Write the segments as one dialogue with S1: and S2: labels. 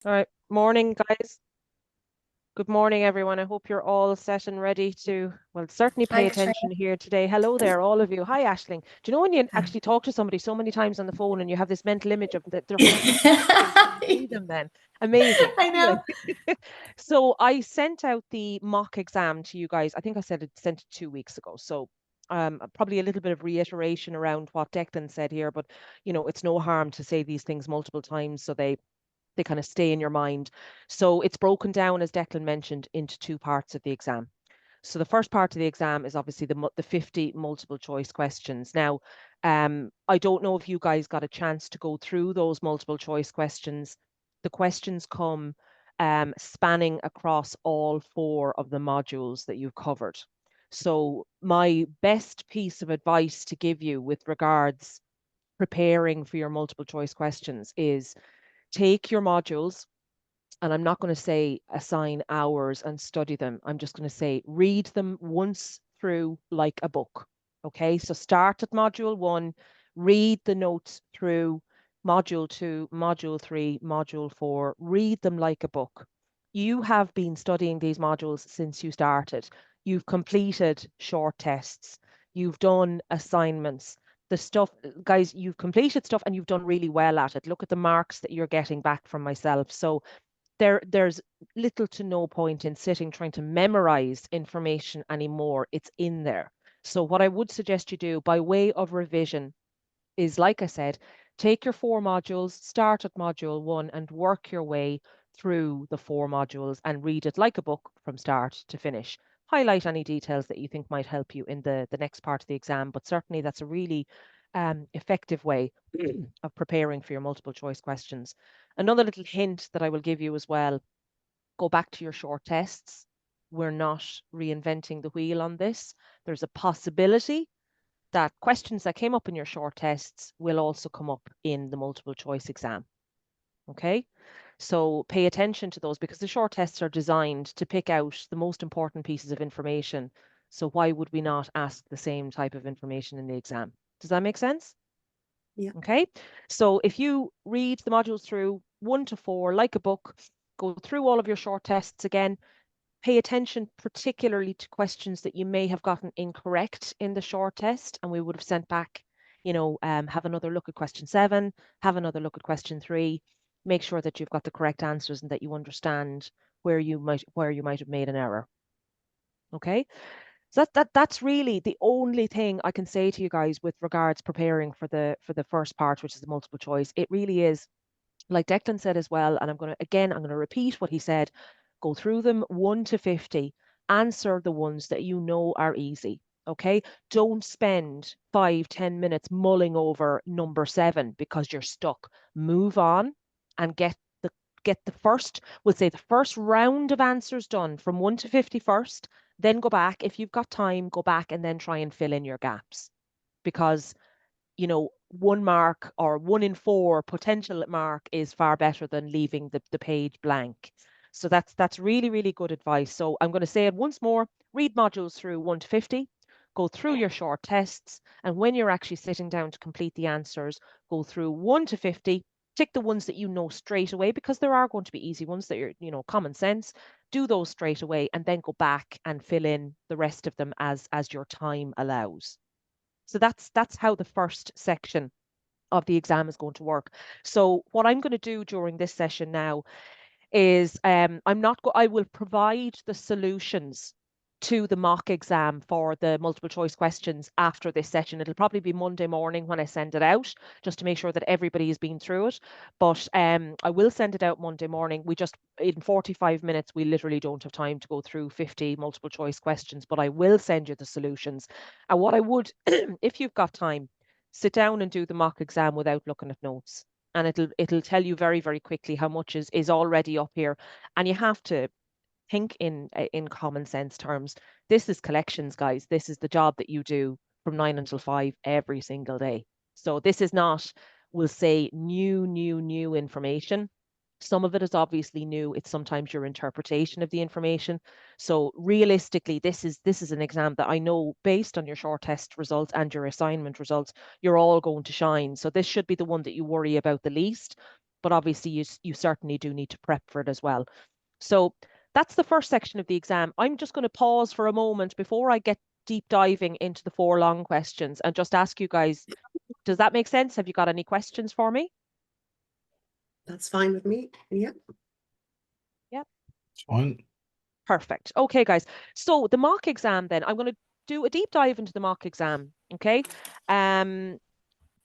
S1: All right. Morning, guys. Good morning, everyone. I hope you're all set and ready to, well, certainly
S2: Hi,
S1: pay
S2: Katrina.
S1: attention here today. Hello there, all of you. Hi, Ashling. Do you know when you
S2: Hi.
S1: actually talk to somebody so many times on the phone and you have this mental image of that their face is changing and you see them then? Amazing.
S2: I
S1: Anyway,
S2: know.
S1: so I sent out the mock exam to you guys. I think I said it sent it 2 weeks ago. So probably a little bit of reiteration around what Declan said here, but it's no harm to say these things multiple times so they kind of stay in your mind. So it's broken down, as Declan mentioned, into two parts of the exam. So the first part of the exam is obviously the 50 multiple choice questions. Now, I don't know if you guys got a chance to go through those multiple choice questions. The questions come spanning across all four of the modules that you've covered. So my best piece of advice to give you with regards preparing for your multiple choice questions is take your modules, and I'm not going to say assign hours and study them. I'm just going to say read them once through like a book. Okay, so start at module one, read the notes through module two, module three, module four, read them like a book. You have been studying these modules since you started. You've completed short tests, you've done assignments. The stuff, guys, you've completed stuff and you've done really well at it. Look at the marks that you're getting back from myself. So there's little to no point in sitting trying to memorize information anymore. It's in there. So what I would suggest you do by way of revision is, like I said, take your four modules, start at module one and work your way through the four modules and read it like a book from start to finish. Highlight any details that you think might help you in the next part of the exam, but certainly that's a really effective way of preparing for your multiple choice questions. Another little hint that I will give you as well, go back to your short tests. We're not reinventing the wheel on this. There's a possibility that questions that came up in your short tests will also come up in the multiple choice exam. Okay, so pay attention to those because the short tests are designed to pick out the most important pieces of information. So why would we not ask the same type of information in the exam? Does that make sense?
S2: Yeah.
S1: Okay, so if you read the modules through one to four like a book, go through all of your short tests again, pay attention particularly to questions that you may have gotten incorrect in the short test, and we would have sent back, have another look at question seven, have another look at question three, make sure that you've got the correct answers and that you understand where you might have made an error. Okay, so that's really the only thing I can say to you guys with regards preparing for the first part, which is the multiple choice. It really is like Declan said as well, and I'm going to repeat what he said. Go through them 1 to 50, answer the ones that you know are easy. Okay. Don't spend 5, 10 minutes mulling over number seven because you're stuck. Move on and get the first, we'll say the first round of answers done from 1 to 50 first, then go back. If you've got time, go back and then try and fill in your gaps. Because 1 mark or 1 in 4 potential mark is far better than leaving the page blank. So that's really, really good advice. So I'm going to say it once more, read modules through 1 to 50, go through your short tests, and when you're actually sitting down to complete the answers, go through 1 to 50, tick the ones that you know straight away, because there are going to be easy ones that you're common sense. Do those straight away and then go back and fill in the rest of them as your time allows. So that's how the first section of the exam is going to work. So what I'm going to do during this session now is I will provide the solutions to the mock exam for the multiple choice questions after this session. It'll probably be Monday morning when I send it out, just to make sure that everybody has been through it. But I will send it out Monday morning. We just, in 45 minutes, we literally don't have time to go through 50 multiple choice questions, but I will send you the solutions. And what I would, if you've got time, sit down and do the mock exam without looking at notes, and it'll tell you very, very quickly how much is already up here. And you have to think in common sense terms. This is collections, guys. This is the job that you do from 9 until 5 every single day. So this is not, we'll say, new information. Some of it is obviously new. It's sometimes your interpretation of the information. So realistically, this is an exam that I know, based on your short test results and your assignment results, you're all going to shine. So this should be the one that you worry about the least. but obviously you certainly do need to prep for it as well. So that's the first section of the exam. I'm just going to pause for a moment before I get deep diving into the 4 long questions and just ask you guys, does that make sense? Have you got any questions for me?
S2: That's fine with me. Yeah.
S1: Yep.
S3: It's fine.
S1: Perfect. Okay, guys. So the mock exam then, I'm going to do a deep dive into the mock exam. Okay.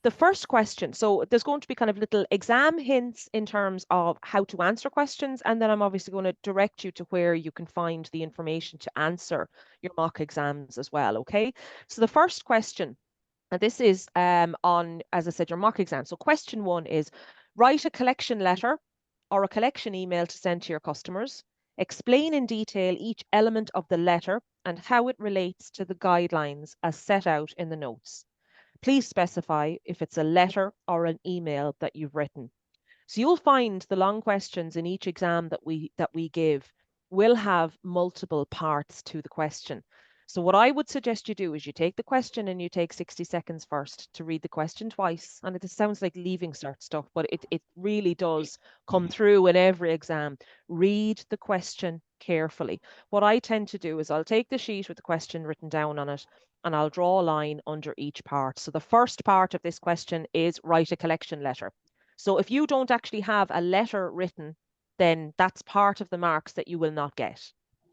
S1: The first question, so there's going to be kind of little exam hints in terms of how to answer questions, and then I'm obviously going to direct you to where you can find the information to answer your mock exams as well, okay? So the first question, and this is on, as I said, your mock exam. So question 1 is, write a collection letter or a collection email to send to your customers. Explain in detail each element of the letter and how it relates to the guidelines as set out in the notes. Please specify if it's a letter or an email that you've written. So you'll find the long questions in each exam that we give will have multiple parts to the question. So what I would suggest you do is you take the question and you take 60 seconds first to read the question twice. And it sounds like leaving cert stuff, but it really does come through in every exam. Read the question carefully. What I tend to do is I'll take the sheet with the question written down on it and I'll draw a line under each part. So the first part of this question is write a collection letter. So if you don't actually have a letter written, then that's part of the marks that you will not get.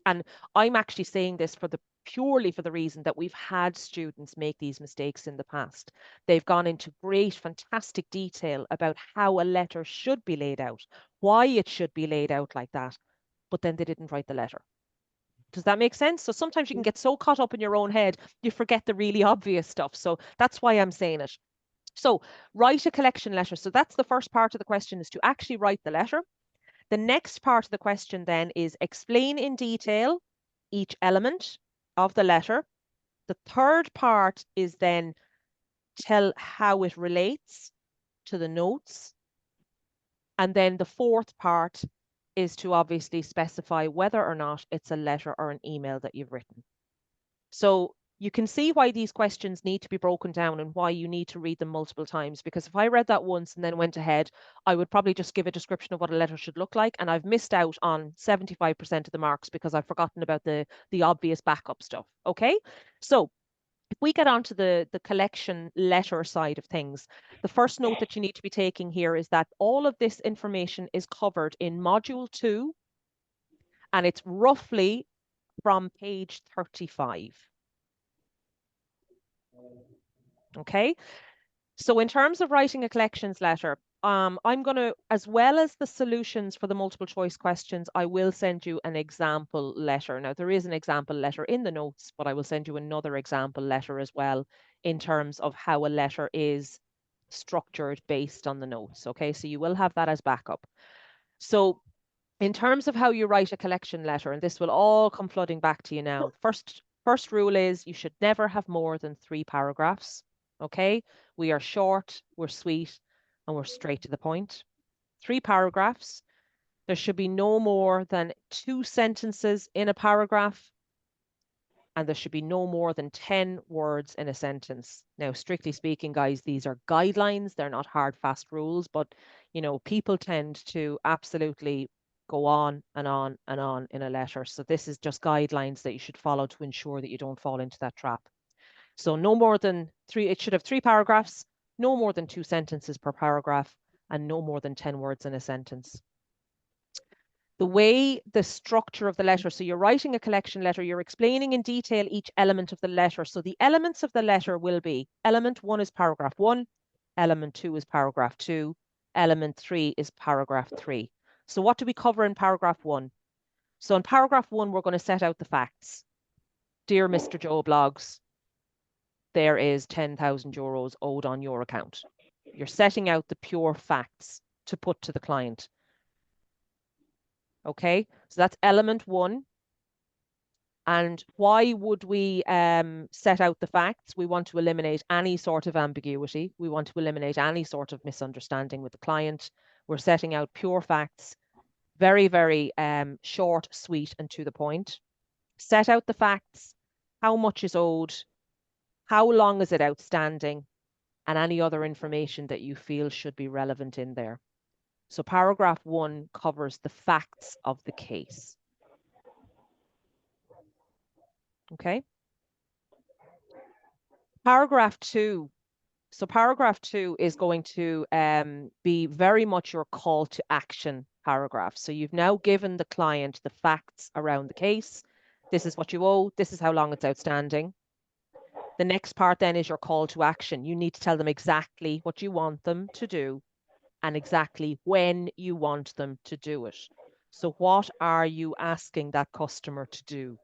S1: And I'm actually saying this purely for the reason that we've had students make these mistakes in the past. They've gone into great, fantastic detail about how a letter should be laid out, why it should be laid out like that, but then they didn't write the letter. Does that make sense? So sometimes you can get so caught up in your own head, you forget the really obvious stuff. So that's why I'm saying it. So write a collection letter. So that's the first part of the question, is to actually write the letter. The next part of the question then is explain in detail each element of the letter. The third part is then tell how it relates to the notes. And then the fourth part is to obviously specify whether or not it's a letter or an email that you've written. So you can see why these questions need to be broken down and why you need to read them multiple times. Because if I read that once and then went ahead, I would probably just give a description of what a letter should look like. And I've missed out on 75% of the marks because I've forgotten about the obvious backup stuff. Okay. So if we get onto the collection letter side of things, the first note that you need to be taking here is that all of this information is covered in module 2, and it's roughly from page 35. Okay, so in terms of writing a collections letter, I'm going to, as well as the solutions for the multiple choice questions, I will send you an example letter. Now, there is an example letter in the notes, but I will send you another example letter as well in terms of how a letter is structured based on the notes. Okay, so you will have that as backup. So in terms of how you write a collection letter, and this will all come flooding back to you now, first rule is you should never have more than 3 paragraphs. Okay, we are short, we're sweet, and we're straight to the point. 3 paragraphs. There should be no more than 2 sentences in a paragraph, and there should be no more than 10 words in a sentence. Now, strictly speaking, guys, these are guidelines. They're not hard, fast rules, but, you know, people tend to absolutely go on and on and on in a letter. So this is just guidelines that you should follow to ensure that you don't fall into that trap. So no more than 3, it should have 3 paragraphs, no more than 2 sentences per paragraph, and no more than 10 words in a sentence. The way the structure of the letter, so you're writing a collection letter, you're explaining in detail each element of the letter. So the elements of the letter will be, element 1 is paragraph 1, element 2 is paragraph 2, element 3 is paragraph 3. So what do we cover in paragraph 1? So in paragraph 1, we're going to set out the facts. Dear Mr. Joe Bloggs, there is 10,000 euros owed on your account. You're setting out the pure facts to put to the client. Okay, so that's element 1. And why would we set out the facts? We want to eliminate any sort of ambiguity. We want to eliminate any sort of misunderstanding with the client. We're setting out pure facts, very, very short, sweet, and to the point. Set out the facts, how much is owed, how long is it outstanding, and any other information that you feel should be relevant in there. So paragraph 1 covers the facts of the case. Okay. Paragraph 2. So paragraph 2 is going to be very much your call to action paragraph. So you've now given the client the facts around the case. This is what you owe. This is how long it's outstanding. The next part then is your call to action. You need to tell them exactly what you want them to do and exactly when you want them to do it. So what are you asking that customer to do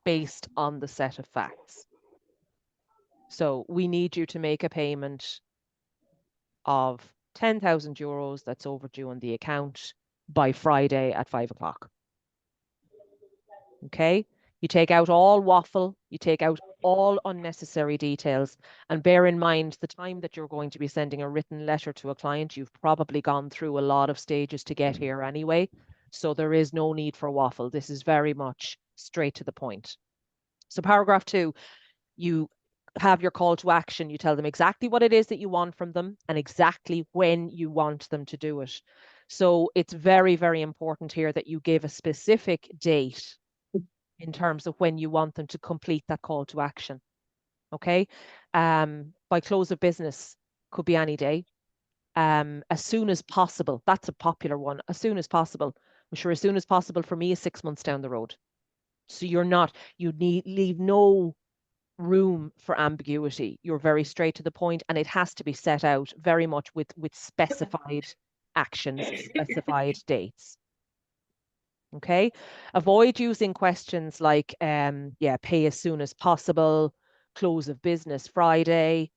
S1: based on the set of facts? So we need you to make a payment of 10,000 euros that's overdue on the account by Friday at 5 o'clock. Okay, you take out all waffle, you take out all unnecessary details, and bear in mind the time that you're going to be sending a written letter to a client, you've probably gone through a lot of stages to get here anyway. So there is no need for waffle. This is very much straight to the point. So paragraph 2, you have your call to action. You tell them exactly what it is that you want from them and exactly when you want them to do it. So it's very, very important here that you give a specific date in terms of when you want them to complete that call to action. Okay. By close of business could be any day. As soon as possible. That's a popular one. As soon as possible. I'm sure as soon as possible for me is 6 months down the road. So you leave no room for ambiguity. You're very straight to the point, and it has to be set out very much with specified actions, specified dates. Okay. Avoid using questions like, pay as soon as possible, close of business Friday.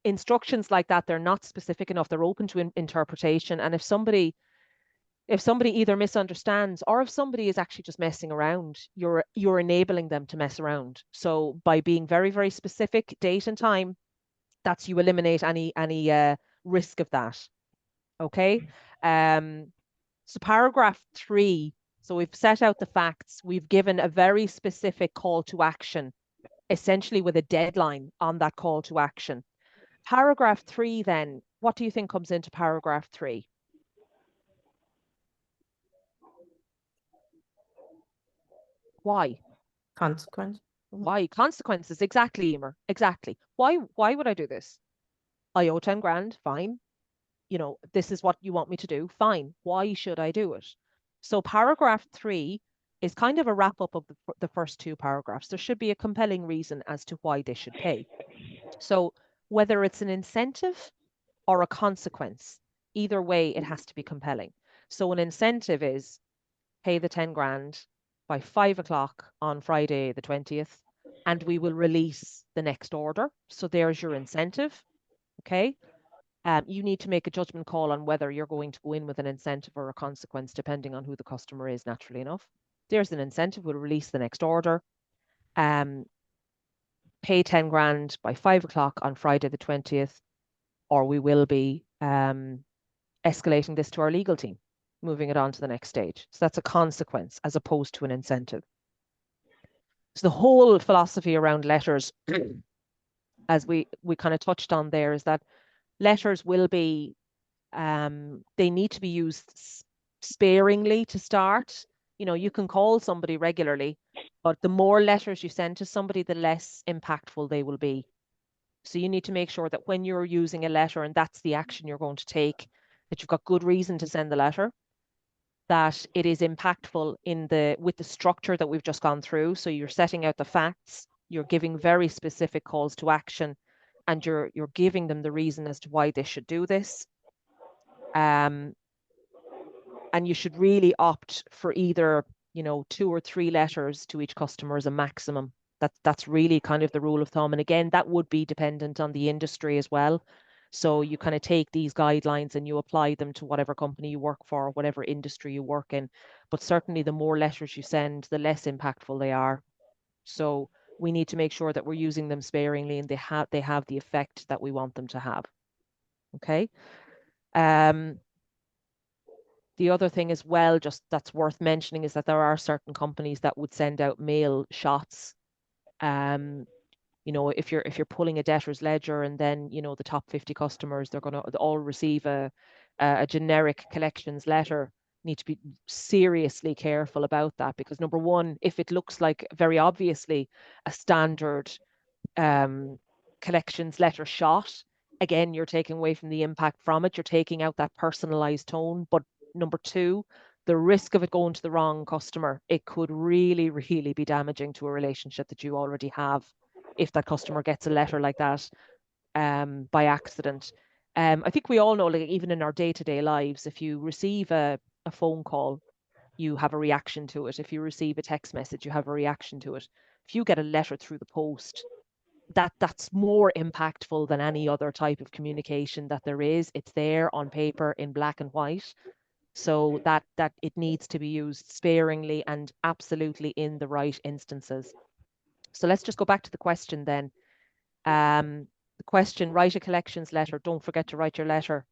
S1: Instructions like that, they're not specific enough. They're open to interpretation. And if somebody either misunderstands or if somebody is actually just messing around, you're enabling them to mess around. So by being very, very specific, date and time, that's you eliminate any risk of that. Okay. So paragraph 3, so we've set out the facts, we've given a very specific call to action, essentially with a deadline on that call to action. Paragraph 3 then, what do you think comes into paragraph 3? Why?
S3: Consequence.
S1: Why? Consequences, exactly, Emer. Exactly. Why would I do this? I owe 10 grand, fine. This is what you want me to do, fine. Why should I do it? So paragraph 3 is kind of a wrap up of the first 2 paragraphs. There should be a compelling reason as to why they should pay. So whether it's an incentive or a consequence, either way, it has to be compelling. So an incentive is pay the 10 grand by 5 o'clock on Friday the 20th, and we will release the next order. So there's your incentive. Okay. You need to make a judgment call on whether you're going to go in with an incentive or a consequence, depending on who the customer is, naturally enough. There's an incentive, we'll release the next order. Pay 10 grand by 5 o'clock on Friday the 20th, or we will be escalating this to our legal team, moving it on to the next stage. So that's a consequence as opposed to an incentive. So the whole philosophy around letters, as we kind of touched on there, is that letters will be, they need to be used sparingly to start. You can call somebody regularly, but the more letters you send to somebody, the less impactful they will be. So you need to make sure that when you're using a letter and that's the action you're going to take, that you've got good reason to send the letter, that it is impactful with the structure that we've just gone through. So you're setting out the facts, you're giving very specific calls to action, and you're giving them the reason as to why they should do this. And you should really opt for either 2 or 3 letters to each customer as a maximum. That's really kind of the rule of thumb. And again, that would be dependent on the industry as well. So you kind of take these guidelines and you apply them to whatever company you work for, or whatever industry you work in. But certainly the more letters you send, the less impactful they are. So we need to make sure that we're using them sparingly and they have the effect that we want them to have. Okay. The other thing as well, just that's worth mentioning, is that there are certain companies that would send out mail shots. If you're pulling a debtor's ledger and then the top 50 customers, they're going to all receive a a generic collections letter, need to be seriously careful about that, because number one, if it looks like very obviously a standard collections letter shot, again, you're taking away from the impact from it. You're taking out that personalized tone. But number two, the risk of it going to the wrong customer, it could really, really be damaging to a relationship that you already have if that customer gets a letter like that by accident. I think we all know, like even in our day-to-day lives, if you receive a phone call, you have a reaction to it. If you receive a text message, you have a reaction to it. If you get a letter through the post, that's more impactful than any other type of communication that there is. It's there on paper in black and white. So that it needs to be used sparingly and absolutely in the right instances. So let's just go back to the question then. The question, write a collections letter. Don't forget to write your letter.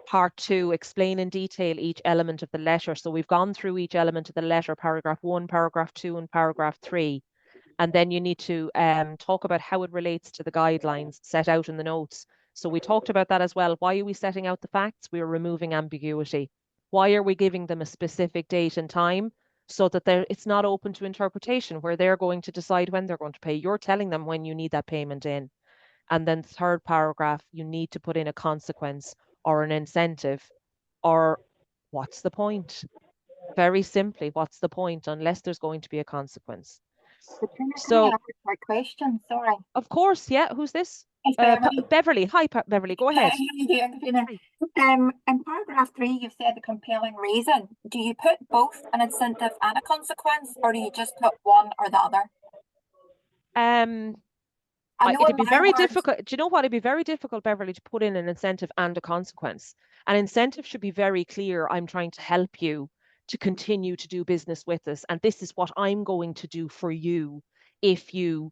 S1: Part 2, explain in detail each element of the letter. So we've gone through each element of the letter, paragraph 1, paragraph 2, and paragraph 3. And then you need to talk about how it relates to the guidelines set out in the notes. So we talked about that as well. Why are we setting out the facts? We are removing ambiguity. Why are we giving them a specific date and time? So that it's not open to interpretation, where they're going to decide when they're going to pay. You're telling them when you need that payment in. And then third paragraph, you need to put in a consequence or an incentive, or what's the point? Very simply, what's the point unless there's going to be a consequence?
S3: So, my question, sorry.
S1: Of course, yeah. Who's this?
S3: It's Beverly.
S1: Beverly. Hi, Beverly. Go ahead.
S3: In paragraph 3, you've said the compelling reason. Do you put both an incentive and a consequence, or do you just put one or the other?
S1: It'd be very difficult. Do you know what? It'd be very difficult, Beverly, to put in an incentive and a consequence. An incentive should be very clear. I'm trying to help you to continue to do business with us, and this is what I'm going to do for you if you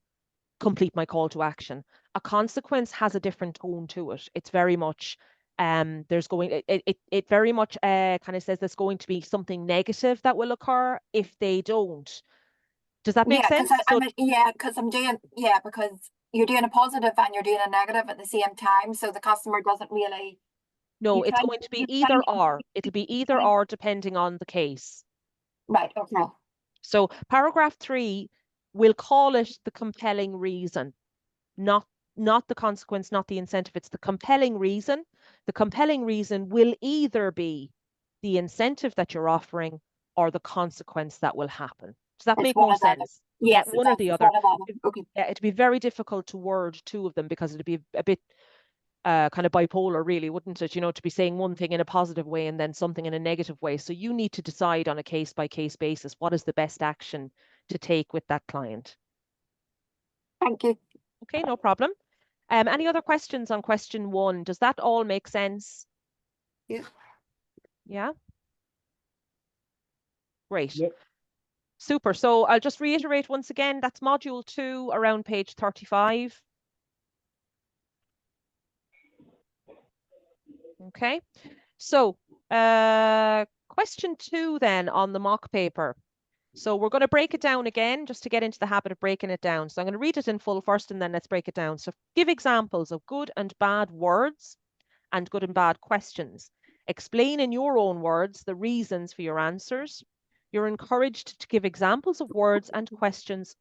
S1: complete my call to action. A consequence has a different tone to it. It's very much there's going it very much kind of says there's going to be something negative that will occur if they don't. Does that make sense?
S3: Because you're doing a positive and you're doing a negative at the same time, so the customer doesn't really.
S1: No, it's going to be either or. It'll be either or depending on the case.
S3: Right. Okay.
S1: So paragraph 3, we'll call it the compelling reason, not the consequence, not the incentive. It's the compelling reason. The compelling reason will either be the incentive that you're offering or the consequence that will happen. Does that make more sense?
S3: Yes,
S1: one or the other.
S3: Okay.
S1: Yeah, it'd be very difficult to word two of them because it'd be a bit kind of bipolar, really, wouldn't it? You know, to be saying one thing in a positive way and then something in a negative way. So you need to decide on a case-by-case basis what is the best action to take with that client.
S3: Thank you.
S1: Okay, no problem. Any other questions on question 1? Does that all make sense?
S2: Yeah.
S1: Yeah? Great.
S4: Yep.
S1: Super. So I'll just reiterate once again, that's module 2 around page 35. Okay. So question 2 then on the mock paper. So we're going to break it down again just to get into the habit of breaking it down. So I'm going to read it in full first and then let's break it down. So give examples of good and bad words and good and bad questions. Explain in your own words the reasons for your answers. You're encouraged to give examples of words and questions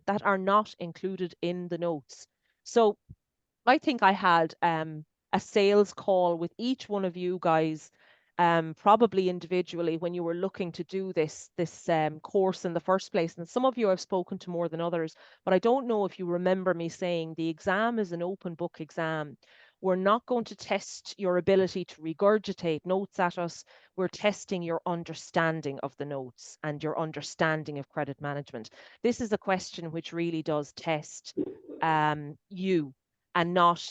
S1: that are not included in the notes. So I think I had a sales call with each one of you guys, probably individually, when you were looking to do this course in the first place. And some of you I've spoken to more than others, but I don't know if you remember me saying the exam is an open book exam. We're not going to test your ability to regurgitate notes at us. We're testing your understanding of the notes and your understanding of credit management. This is a question which really does test you and not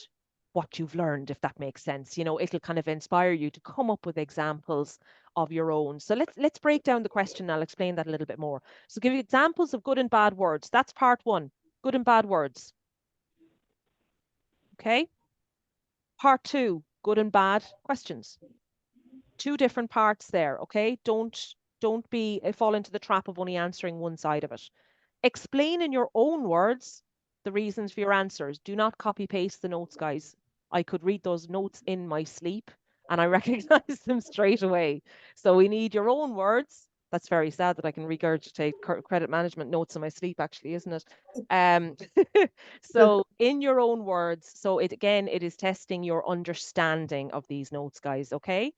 S1: what you've learned, if that makes sense. You know, it'll kind of inspire you to come up with examples of your own. So let's break down the question. I'll explain that a little bit more. So give examples of good and bad words. That's part 1, good and bad words. Okay. Part 2, good and bad questions. 2 different parts there. Okay. Don't fall into the trap of only answering one side of it. Explain in your own words the reasons for your answers. Do not copy paste the notes, guys. I could read those notes in my sleep and I recognize them straight away. So we need your own words. That's very sad that I can regurgitate credit management notes in my sleep, actually, isn't it? So in your own words, so it is testing your understanding of these notes, guys, okay?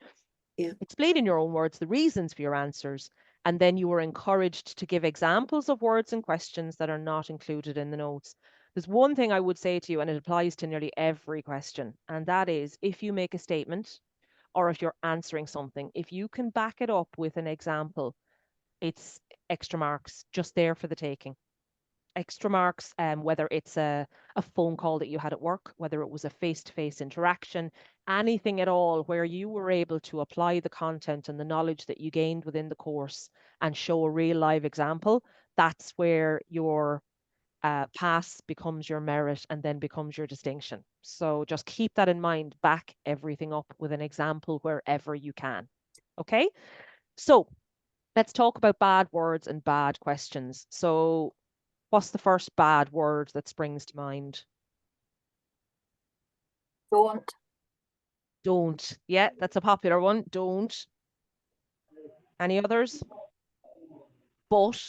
S2: Yeah.
S1: Explain in your own words the reasons for your answers, and then you are encouraged to give examples of words and questions that are not included in the notes. There's one thing I would say to you, and it applies to nearly every question, and that is if you make a statement or if you're answering something, if you can back it up with an example, it's extra marks just there for the taking. Extra marks, whether it's a phone call that you had at work, whether it was a face-to-face interaction, anything at all where you were able to apply the content and the knowledge that you gained within the course and show a real live example, that's where your pass becomes your merit and then becomes your distinction. So just keep that in mind, back everything up with an example wherever you can. Okay, so let's talk about bad words and bad questions. So what's the first bad word that springs to mind?
S3: Don't.
S1: Don't. Yeah, that's a popular one. Don't. Any others? But.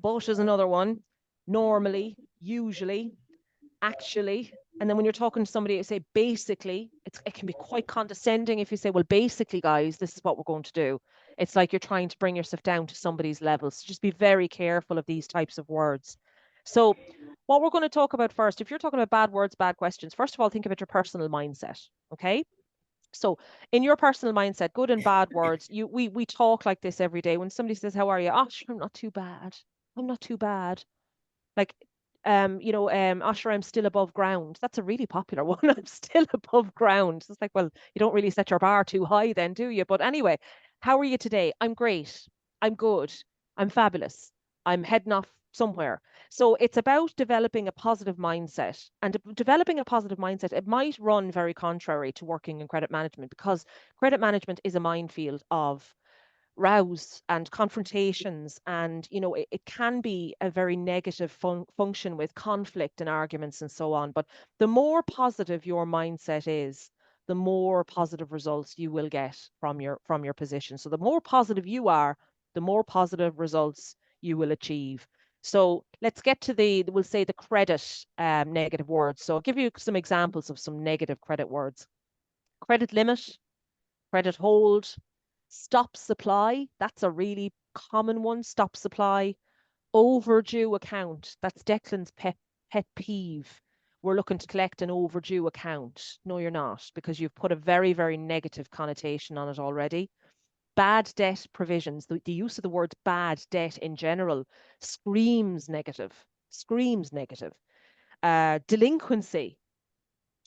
S1: But is another one. Normally, usually, actually. And then when you're talking to somebody, you say basically, it can be quite condescending if you say, well, basically, guys, this is what we're going to do. It's like you're trying to bring yourself down to somebody's level. So just be very careful of these types of words. So what we're going to talk about first, if you're talking about bad words, bad questions, first of all, think about your personal mindset. Okay. So in your personal mindset, good and bad words, we talk like this every day. When somebody says, how are you? Oh, sure, I'm not too bad. I'm not too bad. Like, Osher, I'm still above ground. That's a really popular one. I'm still above ground. It's like, well, you don't really set your bar too high then, do you? But anyway, how are you today? I'm great. I'm good. I'm fabulous. I'm heading off somewhere. So it's about developing a positive mindset. And developing a positive mindset, it might run very contrary to working in credit management because credit management is a minefield of rows and confrontations, and it can be a very negative function with conflict and arguments and so on. But the more positive your mindset is, the more positive results you will get from your position. So the more positive you are, the more positive results you will achieve. So let's get to we'll say the credit negative words. So I'll give you some examples of some negative credit words. Credit limit, credit hold, stop supply. That's a really common one. Stop supply. Overdue account. That's Declan's pet peeve. We're looking to collect an overdue account. No, you're not, because you've put a very, very negative connotation on it already. Bad debt provisions. The use of the word bad debt in general screams negative. Screams negative. Delinquency,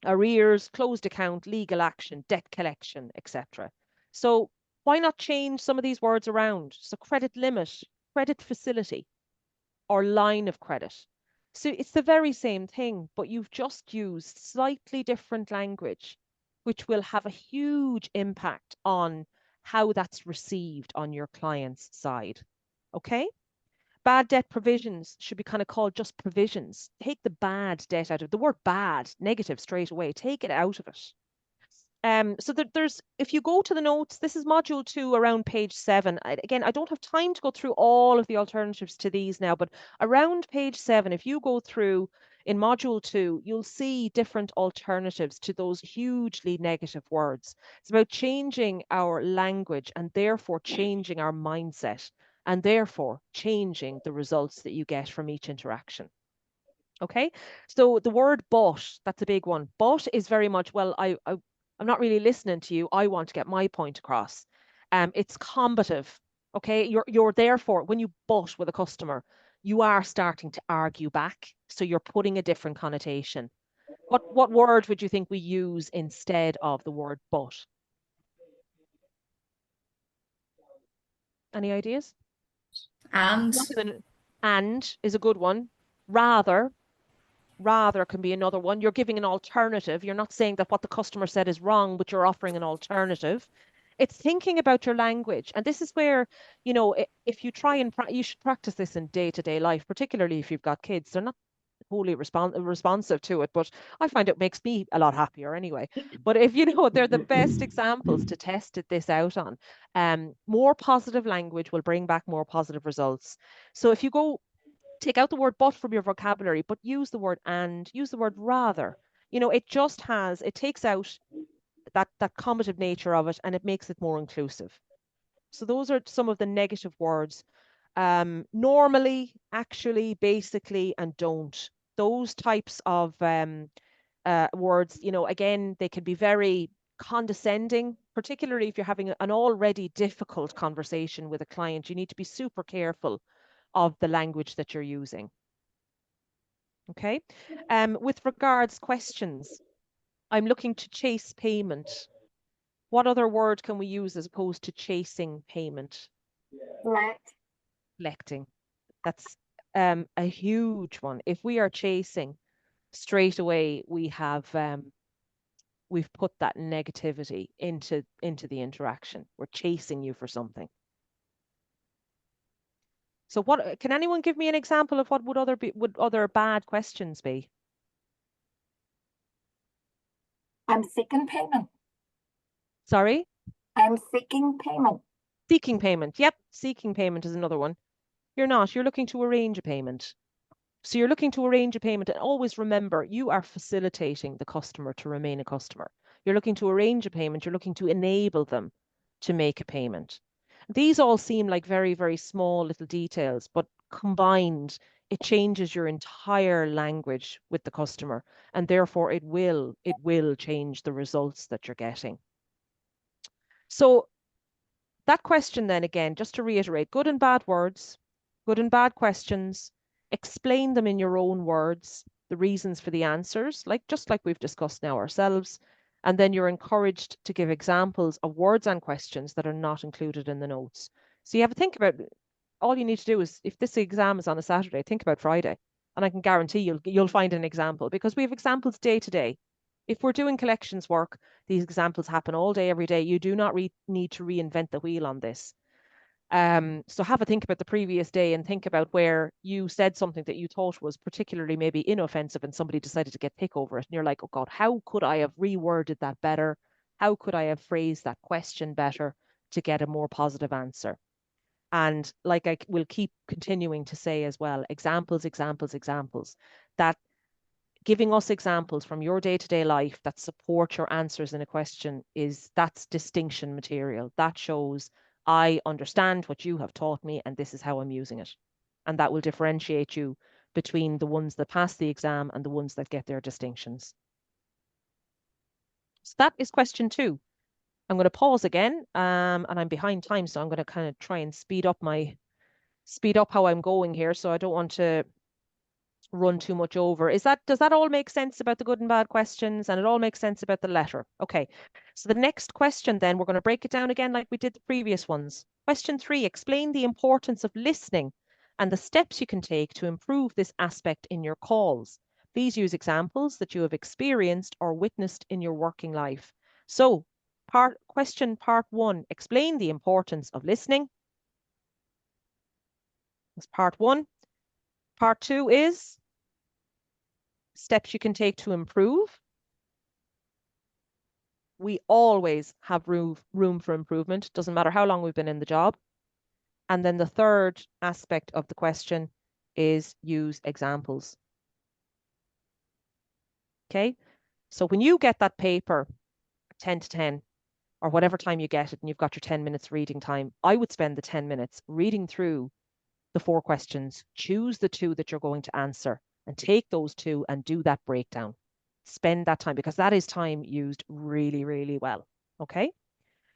S1: arrears, closed account, legal action, debt collection, etc. So why not change some of these words around? So credit limit, credit facility, or line of credit. So it's the very same thing, but you've just used slightly different language, which will have a huge impact on how that's received on your client's side. Okay? Bad debt provisions should be kind of called just provisions. Take the bad debt out of the word bad, negative straight away. Take it out of it. So there's, if you go to the notes, this is module 2 around page 7. Again, I don't have time to go through all of the alternatives to these now, but around page 7, if you go through in module 2, you'll see different alternatives to those hugely negative words. It's about changing our language and therefore changing our mindset and therefore changing the results that you get from each interaction. Okay, so the word but, that's a big one. But is very much, well, I'm not really listening to you. I want to get my point across. It's combative. Okay, you're therefore, when you but with a customer, you are starting to argue back. So you're putting a different connotation. What word would you think we use instead of the word but? Any ideas?
S4: And
S1: And is a good one. Rather can be another one. You're giving an alternative. You're not saying that what the customer said is wrong, but you're offering an alternative. It's thinking about your language. And this is where, if you try and you should practice this in day-to-day life, particularly if you've got kids. They're not wholly responsive to it, but I find it makes me a lot happier anyway. But if you know, they're the best examples to test this out on. More positive language will bring back more positive results. So if you go take out the word but from your vocabulary, but use the word and, use the word rather. You know, it takes out that combative nature of it, and it makes it more inclusive. So those are some of the negative words. Normally, actually, basically, and don't. Those types of words, you know, again, they can be very condescending, particularly if you're having an already difficult conversation with a client. You need to be super careful of the language that you're using. Okay. With regards questions, I'm looking to chase payment. What other word can we use as opposed to chasing payment? Collecting. That's a huge one. If we are chasing, straight away we've put that negativity into the interaction. We're chasing you for something. So what can anyone give me an example of what would other bad questions be?
S3: I'm seeking payment.
S1: Sorry?
S3: I'm seeking payment.
S1: Seeking payment. Yep, seeking payment is another one. You're not. You're looking to arrange a payment. So you're looking to arrange a payment, and always remember, you are facilitating the customer to remain a customer. You're looking to arrange a payment. You're looking to enable them to make a payment. These all seem like very, very small little details, but combined, it changes your entire language with the customer, and therefore it will change the results that you're getting. So that question then again, just to reiterate, good and bad words, good and bad questions, explain them in your own words, the reasons for the answers, just like we've discussed now ourselves. And then you're encouraged to give examples of words and questions that are not included in the notes. So you have to think about, all you need to do is, if this exam is on a Saturday, think about Friday. And I can guarantee you'll find an example, because we have examples day to day. If we're doing collections work, these examples happen all day, every day. You do not need to reinvent the wheel on this. So have a think about the previous day and think about where you said something that you thought was particularly maybe inoffensive and somebody decided to get pick over it. And you're like, oh God, how could I have reworded that better? How could I have phrased that question better to get a more positive answer? And like I will keep continuing to say as well, examples, examples, examples. That giving us examples from your day-to-day life that support your answers in a question that's distinction material. That shows I understand what you have taught me and this is how I'm using it. And that will differentiate you between the ones that pass the exam and the ones that get their distinctions. So that is question 2. I'm going to pause again, and I'm behind time, so I'm going to kind of try and speed up how I'm going here, so I don't want to run too much over. Does that all make sense about the good and bad questions, and it all makes sense about the letter? Okay, so the next question then, we're going to break it down again like we did the previous ones. Question 3, explain the importance of listening and the steps you can take to improve this aspect in your calls. Please use examples that you have experienced or witnessed in your working life. So question part 1, explain the importance of listening. That's part 1. Part 2 is steps you can take to improve. We always have room for improvement. Doesn't matter how long we've been in the job. And then the third aspect of the question is use examples. Okay, so when you get that paper 10 to 10, or whatever time you get it, and you've got your 10 minutes reading time, I would spend the 10 minutes reading through the 4 questions, choose the 2 that you're going to answer, and take those 2 and do that breakdown. Spend that time, because that is time used really, really well. Okay,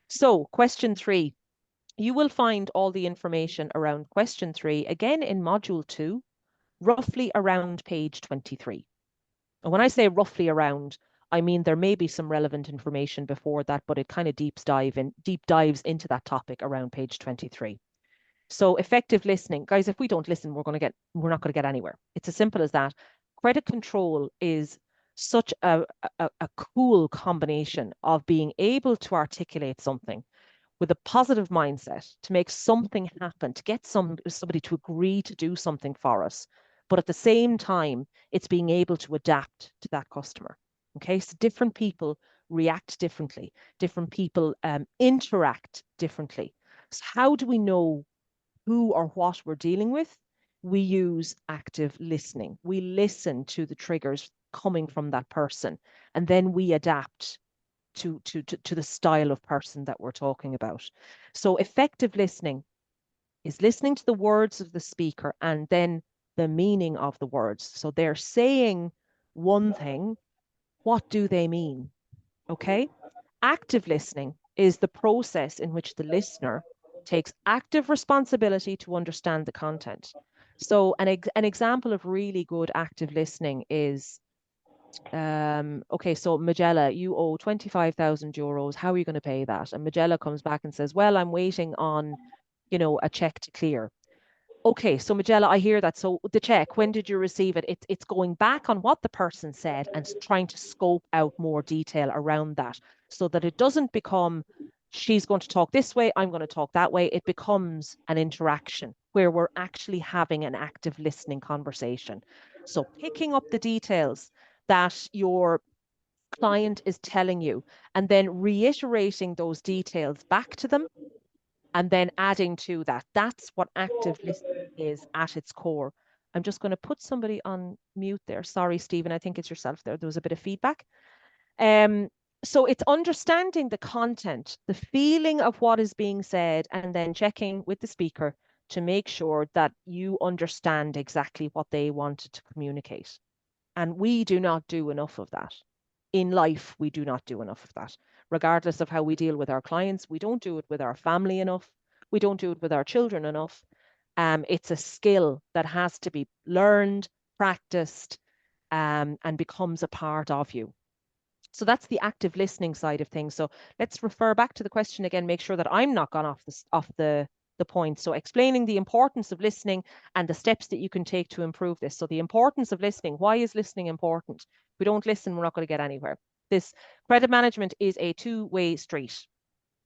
S1: so question 3, you will find all the information around question 3 again in module 2, roughly around page 23. And when I say roughly around, I mean there may be some relevant information before that, but it kind of deep dives into that topic around page 23. So effective listening, guys, if we don't listen, we're not going to get anywhere. It's as simple as that. Credit control is such a cool combination of being able to articulate something with a positive mindset, to make something happen, to get somebody to agree to do something for us, But at the same time, it's being able to adapt to that customer. Okay, so different people react differently, different people interact differently. So how do we know who or what we're dealing with? We use active listening. We listen to the triggers coming from that person, and then we adapt to the style of person that we're talking about. So effective listening is listening to the words of the speaker and then the meaning of the words. So they're saying one thing, what do they mean? Okay. Active listening is the process in which the listener takes active responsibility to understand the content. So an example of really good active listening is, okay, so Magella, you owe 25,000 euros. How are you going to pay that? And Magella comes back and says, well, I'm waiting on, a check to clear. Okay, so Magella, I hear that. So the check, when did you receive it? It's going back on what the person said and trying to scope out more detail around that so that it doesn't become she's going to talk this way, I'm going to talk that way. It becomes an interaction where we're actually having an active listening conversation. So picking up the details that your client is telling you and then reiterating those details back to them and then adding to that. That's what active listening is at its core. I'm just going to put somebody on mute there. Sorry, Stephen, I think it's yourself there. There was a bit of feedback. So it's understanding the content, the feeling of what is being said, and then checking with the speaker to make sure that you understand exactly what they wanted to communicate. And we do not do enough of that. In life, we do not do enough of that. Regardless of how we deal with our clients, we don't do it with our family enough. We don't do it with our children enough. It's a skill that has to be learned, practiced, and becomes a part of you. So that's the active listening side of things. So let's refer back to the question again, make sure that I'm not gone off the point. So explaining the importance of listening and the steps that you can take to improve this. So the importance of listening. Why is listening important? If we don't listen, we're not going to get anywhere. This credit management is a two-way street.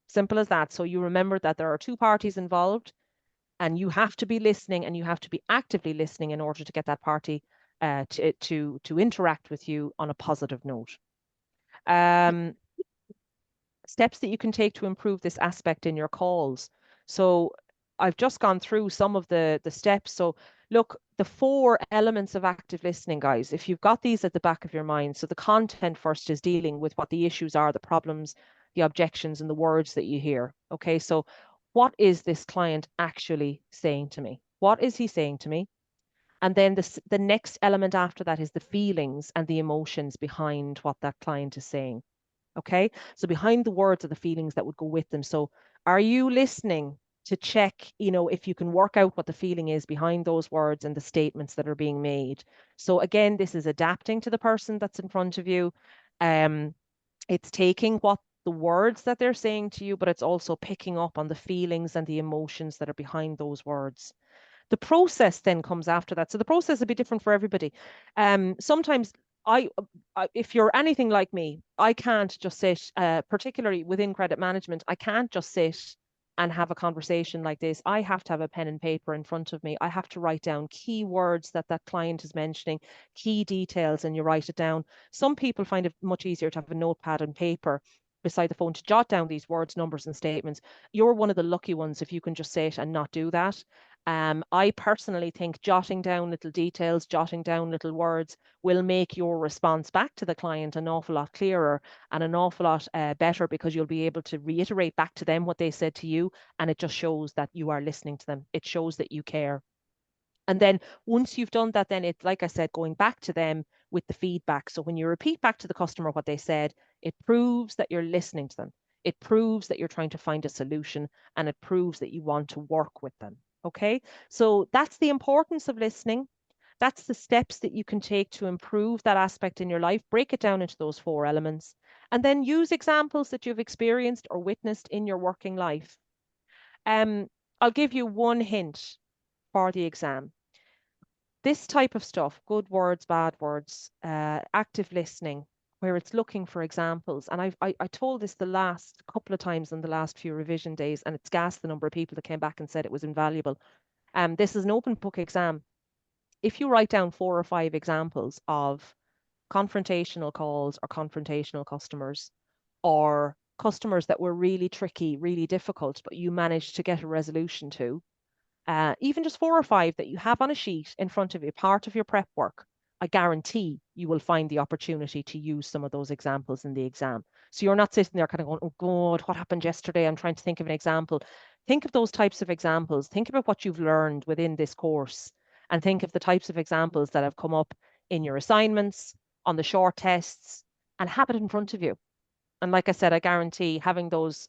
S1: Simple as that. So you remember that there are two parties involved and you have to be listening and you have to be actively listening in order to get that party to interact with you on a positive note. Steps that you can take to improve this aspect in your calls. So I've just gone through some of the steps. So look, the 4 elements of active listening, guys, if you've got these at the back of your mind. So the content first is dealing with what the issues are, the problems, the objections, and the words that you hear. Okay, so what is this client actually saying to me? What is he saying to me? And then the next element after that is the feelings and the emotions behind what that client is saying. Okay, so behind the words are the feelings that would go with them. So are you listening to check, if you can work out what the feeling is behind those words and the statements that are being made? So again, this is adapting to the person that's in front of you. It's taking what the words that they're saying to you, but it's also picking up on the feelings and the emotions that are behind those words. The process then comes after that. So the process will be different for everybody. Sometimes if you're anything like me, I can't just sit, particularly within credit management, I can't just sit and have a conversation like this. I have to have a pen and paper in front of me. I have to write down key words that client is mentioning, key details, and you write it down. Some people find it much easier to have a notepad and paper beside the phone to jot down these words, numbers, and statements. You're one of the lucky ones if you can just sit and not do that. I personally think jotting down little details, jotting down little words will make your response back to the client an awful lot clearer and an awful lot better, because you'll be able to reiterate back to them what they said to you, and it just shows that you are listening to them. It shows that you care. And then once you've done that, then it's, like I said, going back to them with the feedback. So when you repeat back to the customer what they said, it proves that you're listening to them. It proves that you're trying to find a solution, and it proves that you want to work with them. Okay, so that's the importance of listening. That's the steps that you can take to improve that aspect in your life. Break it down into those 4 elements, and then use examples that you've experienced or witnessed in your working life. I'll give you one hint for the exam. This type of stuff, good words, bad words, active listening, where it's looking for examples. And I told this the last couple of times in the last few revision days, and it's gassed the number of people that came back and said it was invaluable. This is an open book exam. if you write down 4 or 5 examples of confrontational calls or confrontational customers, or customers that were really tricky, really difficult, but you managed to get a resolution to, even just 4 or 5 that you have on a sheet in front of you, part of your prep work, I guarantee you will find the opportunity to use some of those examples in the exam. So you're not sitting there kind of going, oh God, what happened yesterday? I'm trying to think of an example. Think of those types of examples. Think about what you've learned within this course, and think of the types of examples that have come up in your assignments, on the short tests, and have it in front of you. And like I said, I guarantee having those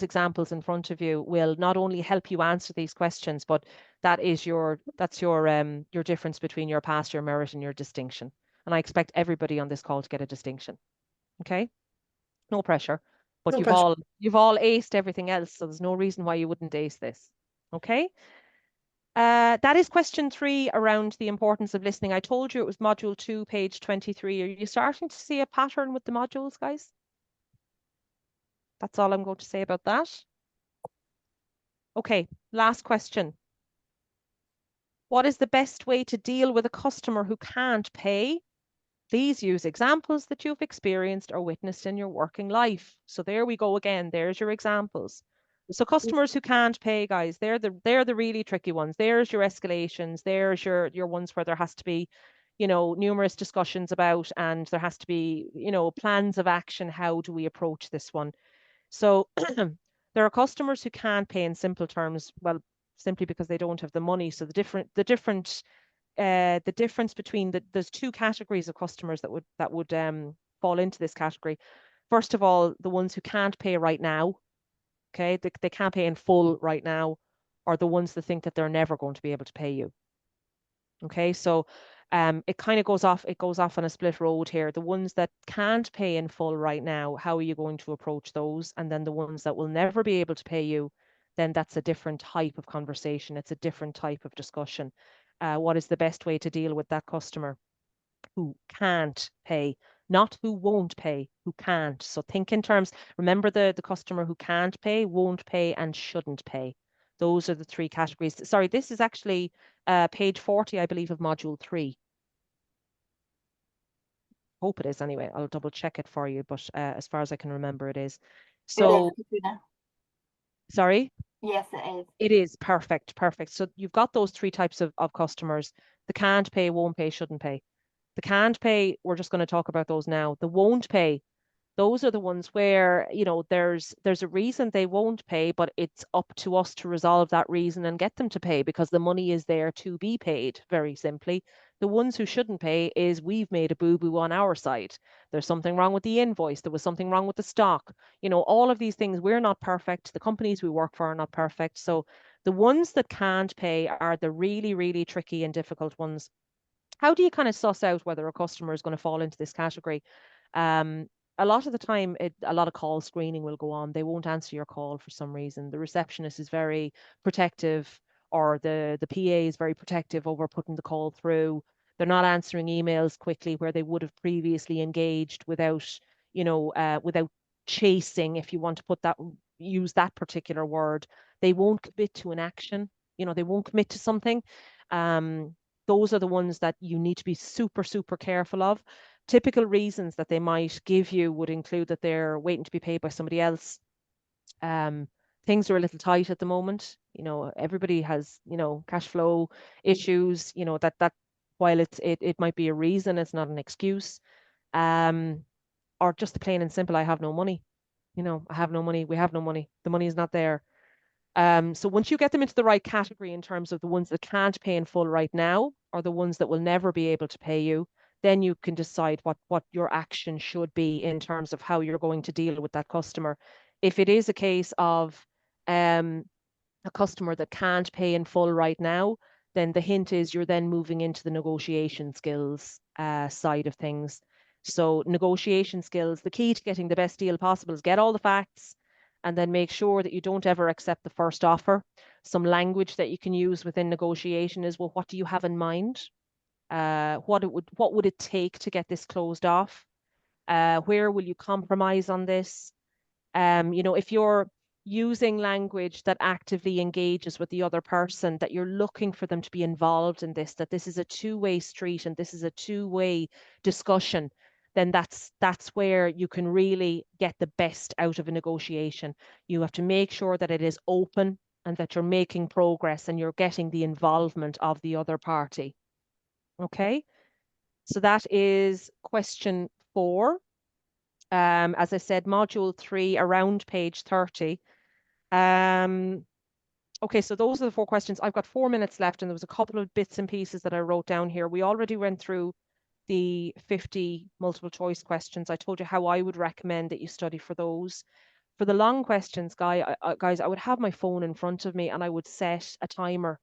S1: examples in front of you will not only help you answer these questions, but that's your difference between your pass, your merit, and your distinction. And I expect everybody on this call to get a distinction. Okay? No pressure. But
S2: No
S1: you've
S2: pressure.
S1: all aced everything else, so there's no reason why you wouldn't ace this. Okay? That is question 3 around the importance of listening. I told you it was module 2, page 23. Are you starting to see a pattern with the modules, guys? That's all I'm going to say about that. Okay, last question. What is the best way to deal with a customer who can't pay? Please use examples that you've experienced or witnessed in your working life. So there we go again. There's your examples. So customers who can't pay, guys, they're the really tricky ones. There's your escalations. There's your ones where there has to be, numerous discussions about, and there has to be, plans of action. How do we approach this one? So there are customers who can't pay in simple terms, well, simply because they don't have the money. So the difference between there's 2 categories of customers that would fall into this category. First of all, the ones who can't pay right now, okay, they can't pay in full right now, are the ones that think that they're never going to be able to pay you. Okay, so it kind of goes off on a split road here. The ones that can't pay in full right now, how are you going to approach those? And then the ones that will never be able to pay you, then that's a different type of conversation. It's a different type of discussion. What is the best way to deal with that customer who can't pay? Not who won't pay, who can't. So think in terms, remember the customer who can't pay, won't pay, and shouldn't pay. Those are the 3 categories. Sorry, this is actually page 40, I believe, of module 3. Hope it is anyway. I'll double check it for you, but as far as I can remember, it is. So, sorry?
S3: Yes, it is.
S1: It is perfect. So you've got those 3 types of customers. The can't pay, won't pay, shouldn't pay. The can't pay, we're just going to talk about those now. The won't pay, those are the ones where, there's a reason they won't pay, but it's up to us to resolve that reason and get them to pay, because the money is there to be paid, very simply. The ones who shouldn't pay is we've made a boo-boo on our side. There's something wrong with the invoice. There was something wrong with the stock. All of these things, we're not perfect. The companies we work for are not perfect. So the ones that can't pay are the really, really tricky and difficult ones. How do you kind of suss out whether a customer is going to fall into this category? A lot of the time, a lot of call screening will go on. They won't answer your call for some reason. The receptionist is very protective, or the PA is very protective over putting the call through. They're not answering emails quickly where they would have previously engaged without, without chasing, if you want to use that particular word. They won't commit to an action. They won't commit to something. Those are the ones that you need to be super, super careful of. Typical reasons that they might give you would include that they're waiting to be paid by somebody else. Things are a little tight at the moment. Everybody has, cash flow issues, that while it might be a reason, it's not an excuse. Or just the plain and simple, I have no money. I have no money. We have no money. The money is not there. So once you get them into the right category in terms of the ones that can't pay in full right now, or the ones that will never be able to pay you, then you can decide what your action should be in terms of how you're going to deal with that customer. If it is a case of a customer that can't pay in full right now, then the hint is you're then moving into the negotiation skills side of things. So negotiation skills, the key to getting the best deal possible is get all the facts, and then make sure that you don't ever accept the first offer. Some language that you can use within negotiation is, well, what do you have in mind? What would it take to get this closed off? Where will you compromise on this? If using language that actively engages with the other person, that you're looking for them to be involved in this, that this is a two-way street and this is a two-way discussion, then that's where you can really get the best out of a negotiation. You have to make sure that it is open and that you're making progress and you're getting the involvement of the other party. Okay, so that is question 4. As I said, module 3, around page 30. Okay, so those are the 4 questions. I've got 4 minutes left, and there was a couple of bits and pieces that I wrote down here. We already went through the 50 multiple choice questions. I told you how I would recommend that you study for those. For the long questions, guys, I would have my phone in front of me and I would set a timer.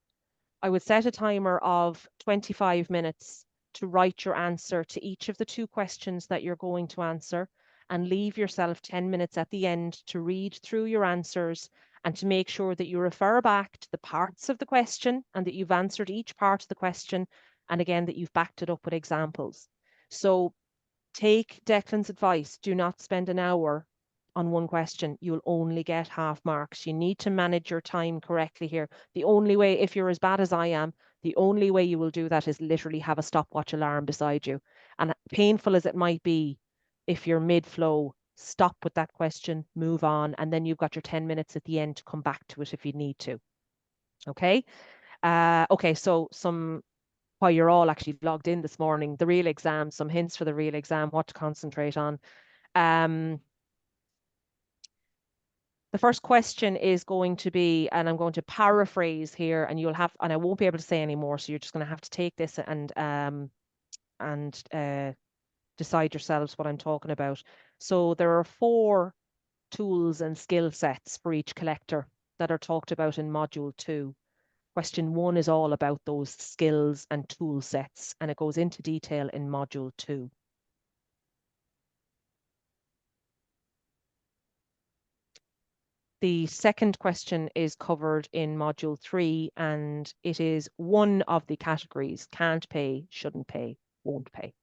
S1: I would set a timer of 25 minutes to write your answer to each of the 2 questions that you're going to answer, and leave yourself 10 minutes at the end to read through your answers and to make sure that you refer back to the parts of the question and that you've answered each part of the question, and again, that you've backed it up with examples. So take Declan's advice. Do not spend an hour on one question. You'll only get half marks. You need to manage your time correctly here. The only way, if you're as bad as I am, the only way you will do that is literally have a stopwatch alarm beside you. And painful as it might be, if you're mid-flow, stop with that question, move on, and then you've got your 10 minutes at the end to come back to it if you need to. Okay? Okay, so while you're all actually logged in this morning, the real exam, some hints for the real exam, what to concentrate on. The first question is going to be, and I'm going to paraphrase here, and and I won't be able to say any more, so you're just going to have to take this and decide yourselves what I'm talking about. So there are 4 tools and skill sets for each collector that are talked about in module 2. Question 1 is all about those skills and tool sets, and it goes into detail in module 2. The second question is covered in module 3, and it is one of the categories: can't pay, shouldn't pay, won't pay.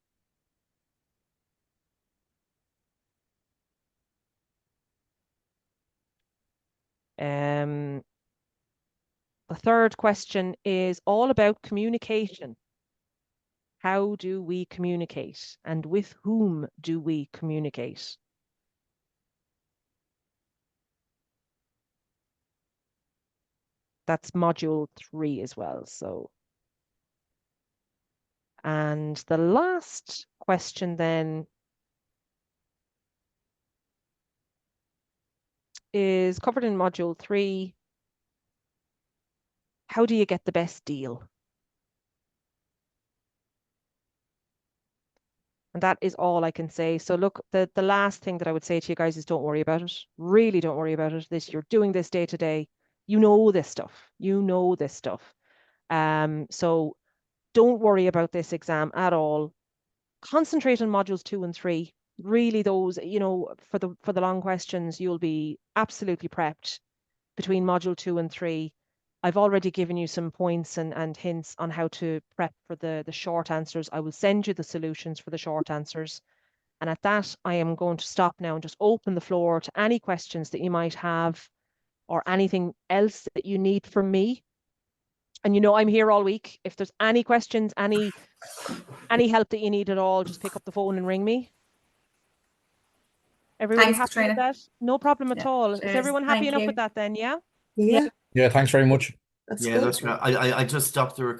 S1: The third question is all about communication. How do we communicate, and with whom do we communicate? That's module 3 as well. So, and the last question then is covered in module 3. How do you get the best deal? And that is all I can say. So look, the last thing that I would say to you guys is don't worry about it. Really don't worry about it. You're doing this day to day. You know this stuff. You know this stuff. So don't worry about this exam at all. Concentrate on modules 2 and 3. Really those, for the long questions, you'll be absolutely prepped between module 2 and 3. I've already given you some points and hints on how to prep for the short answers. I will send you the solutions for the short answers. And at that, I am going to stop now and just open the floor to any questions that you might have, or anything else that you need from me. And I'm here all week. If there's any questions, any help that you need at all, just pick up the phone and ring me. Everybody
S4: Thanks,
S1: happy
S4: Katrina.
S1: with that? No problem at all. Is
S4: cheers.
S1: everyone happy
S4: Thank
S1: enough
S4: you.
S1: with that then? Yeah?
S2: Yeah,
S5: Yeah, thanks very much.
S2: that's
S6: Yeah,
S2: good.
S6: that's great. I just stopped the